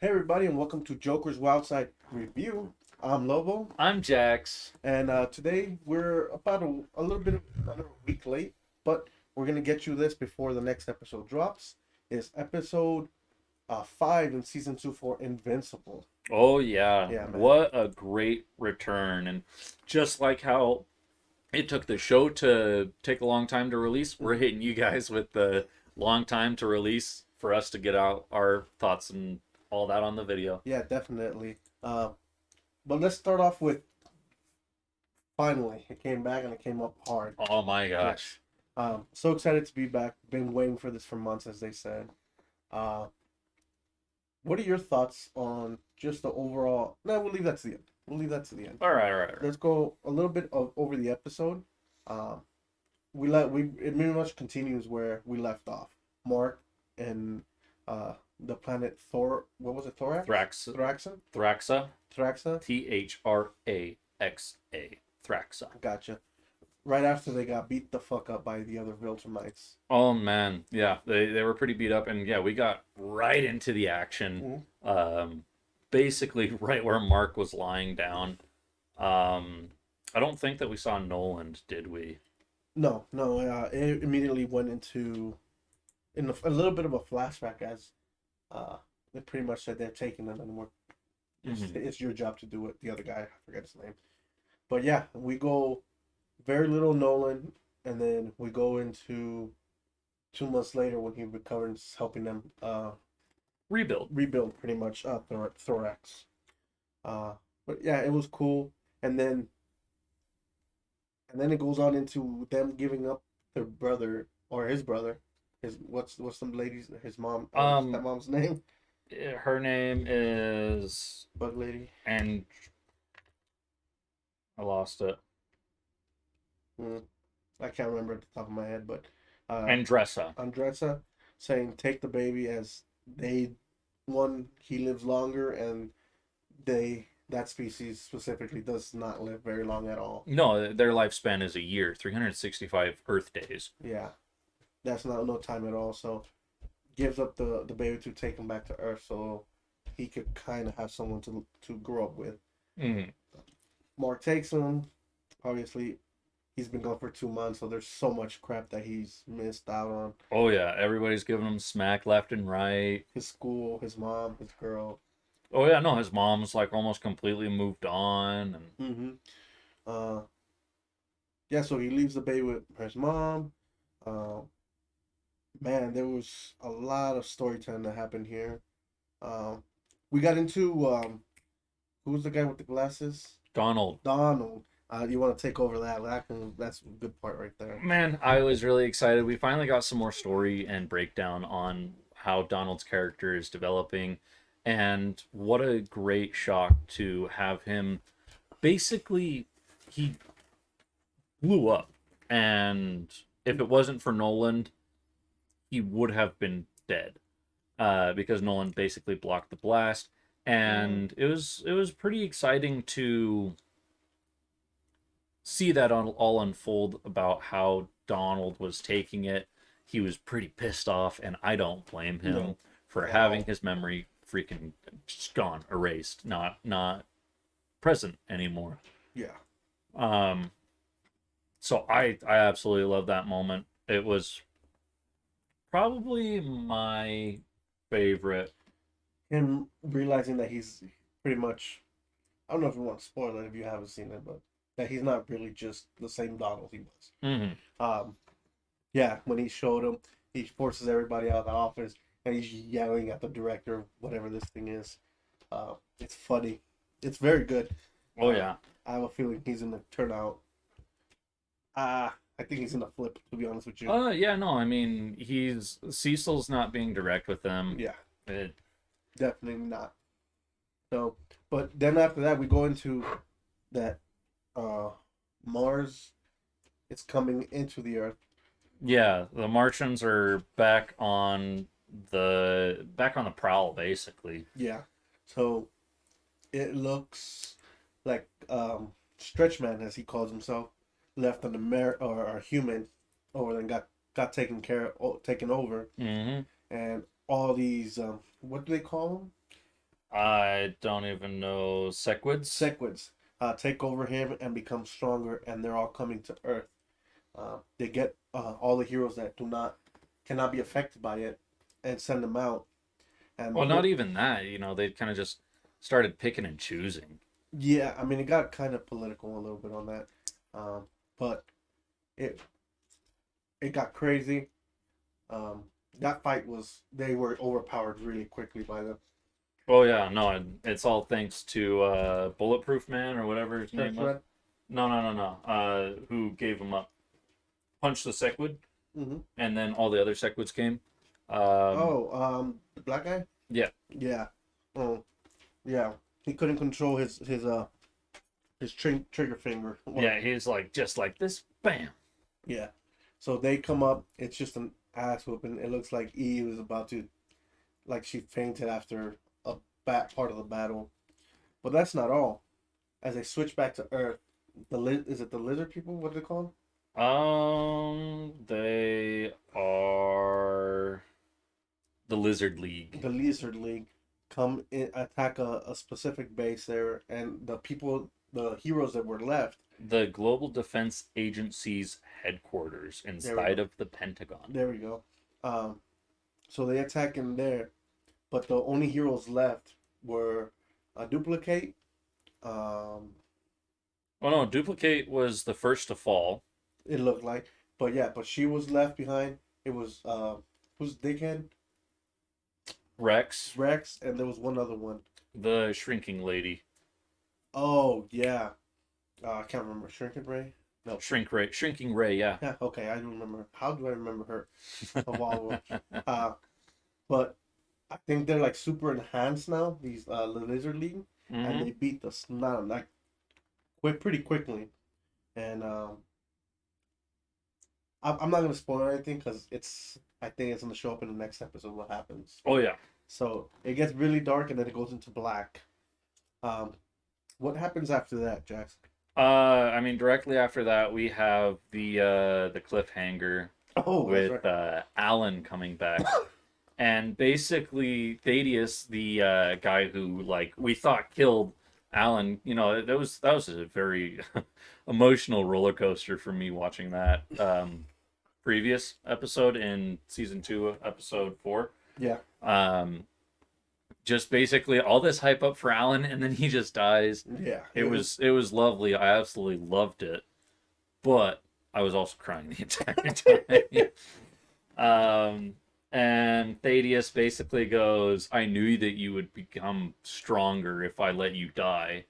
Hey everybody, and welcome to Joker's Wild Side Review. I'm Lobo, I'm Jax. and today we're about a little bit under a week late, but we're gonna get you this before the next episode drops. It's episode 5 in season 2 for Invincible. Oh yeah, Yeah, man. what a great return. And just like how it took the show to take a long time to release, we're hitting you guys with the long time to release for us to get out our thoughts and all that on the video. Yeah, definitely. But let's start off with finally it came back and it came up hard. Oh my Yeah. gosh. So excited to be back. Been waiting for this for months, as they said. Uh, What are your thoughts on just the overall? No, we'll leave that to the end. We'll leave that to the end. All right. Let's go a little bit over the episode. Um, we it pretty much continues where we left off. Mark and the planet Thor. What was it? Thorax. Thraxa. Thraxa. Thraxa. Thraxa. Thraxa. Thraxa. Gotcha. Right after they got beat the fuck up by the other Viltrumites. Oh man, yeah, they were pretty beat up, and yeah, we got right into the action. Basically right where Mark was lying down. I don't think that we saw Nolan, did we? No, no. It immediately went in a little bit of a flashback as they pretty much said they're taking them anymore. It's your job to do it. The other guy, I forget his name. But yeah, we go very little Nolan, and then we go into 2 months later when he recovers, helping them rebuild pretty much Thorax. But yeah, it was cool, and then it goes on into them giving up their brother or his brother. His what's some ladies his mom that mom's name? Her name is, Bug lady. and I lost it. I can't remember at the top of my head, but Andressa. Andressa saying take the baby as he lives longer, and that species specifically does not live very long at all. No, their lifespan is a year, 365 Earth days. Yeah, that's not no time at all. So gives up the baby to take him back to Earth, so he could kind of have someone to grow up with. Mm. Mark takes him. Obviously, he's been gone for 2 months, so there's so much crap that he's missed out on. Oh yeah, everybody's giving him smack left and right. His school, his mom, his girl. Oh yeah, no, his mom's like almost completely moved on, and Uh, yeah, so he leaves the baby with his mom. Uh, Man, there was a lot of storytelling that happened here. We got into who was the guy with the glasses? Donald. Donald. You want to take over that? That's a good part right there. Man, I was really excited. We finally got some more story and breakdown on how Donald's character is developing, and what a great shock to have him. Basically, he blew up, and if it wasn't for Nolan, he would have been dead, because Nolan basically blocked the blast, and it was pretty exciting to see that all unfold about how Donald was taking it. He was pretty pissed off, and I don't blame him No, for at having all. his memory freaking just gone, erased, not present anymore. Yeah. Um, so I absolutely love that moment. It was probably my favorite. Him realizing that he's pretty much, I don't know if you want to spoil it if you haven't seen it, but that he's not really just the same Donald he was. Um, yeah, when he showed him, he forces everybody out of the office and he's yelling at the director of whatever this thing is. It's funny. It's very good. Oh yeah. I have a feeling he's gonna turn out. I think he's gonna flip. To be honest with you. Yeah, no, I mean, Cecil's not being direct with them. Yeah, It, definitely not. So, but then after that, we go into that Mars. It's coming into the Earth. yeah, the Martians are back on the prowl, basically. Yeah. So it looks like Stretch Man, as he calls himself, left an or a human over there and got taken over, Mm-hmm. and all these what do they call them? I don't even know. Sequids? Sequids take over him and become stronger, and they're all coming to Earth. They get all the heroes that cannot be affected by it, and send them out. And the Well, not whole even that. They kind of just started picking and choosing. yeah, I mean it got kind of political a little bit on that, but it it got crazy. That fight was they were overpowered really quickly by the Oh yeah, no, it's all thanks to Bulletproof Man or whatever his name Nurse was. Red. No, no, no, no. Who gave him up? Punched the Sequid, Mm-hmm. and then all the other Sequids came. Um, Oh, the black guy. yeah, Yeah. Oh, yeah. He couldn't control his trigger finger. Well, yeah, he's like just like this, bam. yeah. So they come up. It's just an ass whooping. It looks like Eve is about to, like she fainted after a part of the battle. But that's not all. As they switch back to Earth, is it the lizard people? What do they call They are the Lizard League, them? The Lizard League come in, attack a specific base there, and the heroes that were left. the Global Defense Agency's headquarters There we inside go. of the Pentagon. There we go. Um, so they attack in there, but the only heroes left were a duplicate. Um, Oh no, Duplicate was the first to fall. it looked like, but yeah, but she was left behind. It was who's dickhead Rex, Rex, and there was one other one. the Shrinking Lady. Oh yeah, I can't remember. Shrinking Ray. No. Shrinking Ray, yeah. Yeah. Okay, I do remember. How do I remember her of all of them? But I think they're like super enhanced now. These the Lizard League, and Hmm. they beat the snot like pretty quickly. And I'm not gonna spoil anything because I think it's gonna show up in the next episode what happens. Oh yeah. So it gets really dark and then it goes into black. Um, what happens after that, Jackson? I mean, directly after that, we have the cliffhanger Oh, that's with right. Alan coming back, and basically Thaddeus, the guy who like we thought killed Alan. That was a very emotional roller coaster for me watching that previous episode in season 2, episode 4. Yeah, Um, just basically all this hype up for Alan, and then he just dies. yeah. It was lovely. I absolutely loved it, but I was also crying the entire time. And Thaddeus basically goes, "I knew that you would become stronger if I let you die.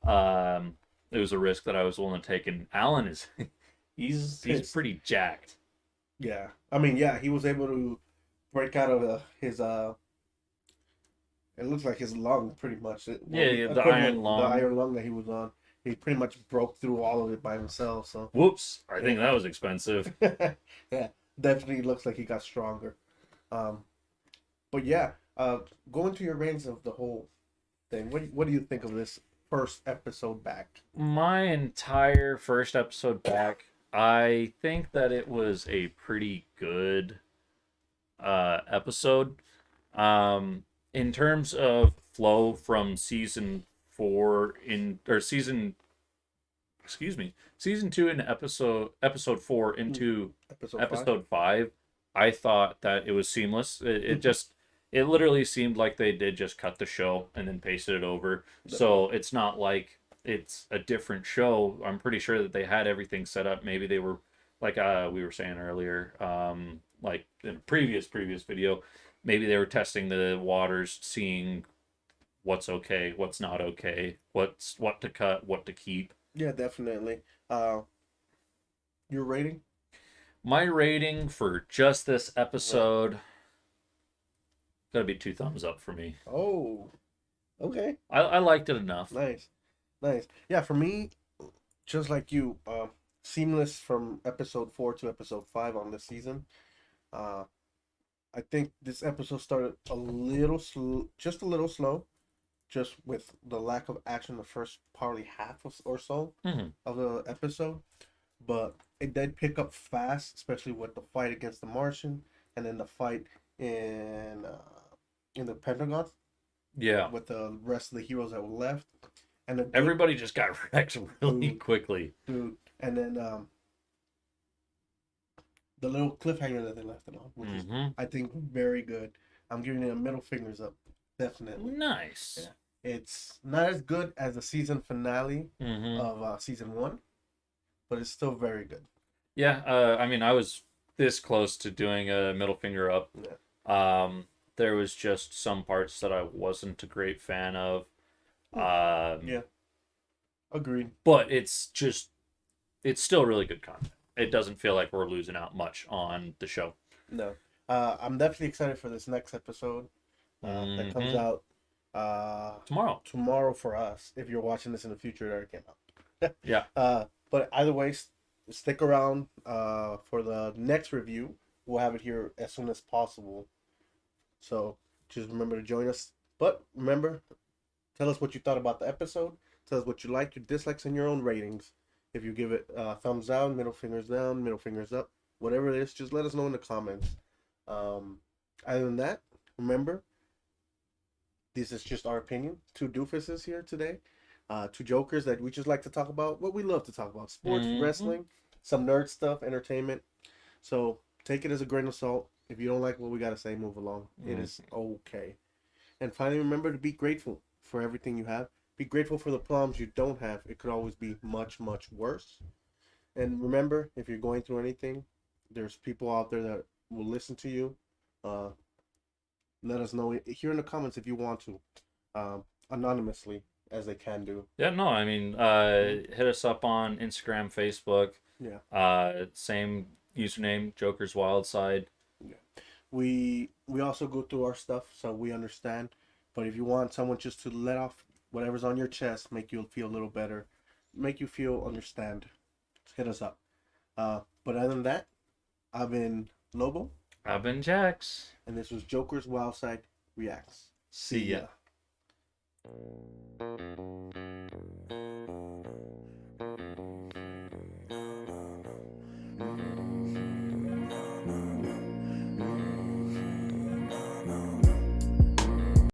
It was a risk that I was willing to take." And Alan is, he's Pissed. pretty jacked. Yeah. I mean, yeah, he was able to break out of his it looks like his lung pretty much. Yeah, Well, yeah, the iron equivalent, the lung. iron lung that he was on. He pretty much broke through all of it by himself. So Whoops! I think yeah, that was expensive. yeah, definitely looks like he got stronger. Um, but yeah, going to your ratings of the whole thing. What do you think of this first episode back? My entire first episode back, I think that it was a pretty good episode. In terms of flow from season 4 in or season excuse me, season 2 in episode 4 Hmm, into episode 5. episode 5, I thought that it was seamless. It literally seemed like they did just cut the show and then pasted it over. So it's not like it's a different show. I'm pretty sure that they had everything set up. Maybe they were like we were saying earlier, like in a previous video, maybe they were testing the waters, seeing what's okay, what's not okay, what to cut, what to keep. Yeah, definitely. Uh, your rating? My rating for just this Right. episode gotta be 2 thumbs up for me. Oh, okay. I liked it enough. Nice, nice. Yeah, for me, just like you, seamless from episode 4 to episode 5 on this season. Uh, I think this episode started a little slow, just a little slow, just with the lack of action the first probably half or so Hmm. of the episode. But it did pick up fast, especially with the fight against the Martian, and then the fight in the Pentagon. Yeah. with the rest of the heroes that were left, and Everybody just got wrecked really Dude. quickly. dude, and then the little cliffhanger that they left it on, which is I think very good. I'm giving it a middle fingers up, definitely. Nice. Yeah. It's not as good as the season finale of season 1, but it's still very good. Yeah, I mean, I was this close to doing a middle finger up. Yeah. There was just some parts that I wasn't a great fan of. Yeah. Agreed. But it's still really good content. It doesn't feel like we're losing out much on the show. No. I'm definitely excited for this next episode that comes out tomorrow for us. If you're watching this in the future, it already came out. Yeah. But either way, stick around for the next review. We'll have it here as soon as possible. So just remember to join us. But remember, tell us what you thought about the episode. Tell us what you like, your dislikes, and your own ratings. If you give it thumbs down, middle fingers up, whatever it is, just let us know in the comments. Other than that, remember, this is just our opinion. Two doofuses here today. Two jokers that we just like to talk about what we love to talk about. Sports, wrestling, some nerd stuff, entertainment. So take it as a grain of salt. If you don't like what we got to say, move along. It is okay. And finally, remember to be grateful for everything you have. Be grateful for the problems you don't have. It could always be much, much worse. And remember, if you're going through anything, there's people out there that will listen to you. Let us know here in the comments if you want to, anonymously, as they can do. Yeah, no, I mean, hit us up on Instagram, Facebook. Yeah. Same username, Joker's Wild Side. Yeah. We also go through our stuff, so we understand. But if you want someone just to let off whatever's on your chest, make you feel a little better, make you feel understand, hit us up. But other than that, I've been Lobo. I've been Jax. And this was Joker's Wild Side Reacts. See ya.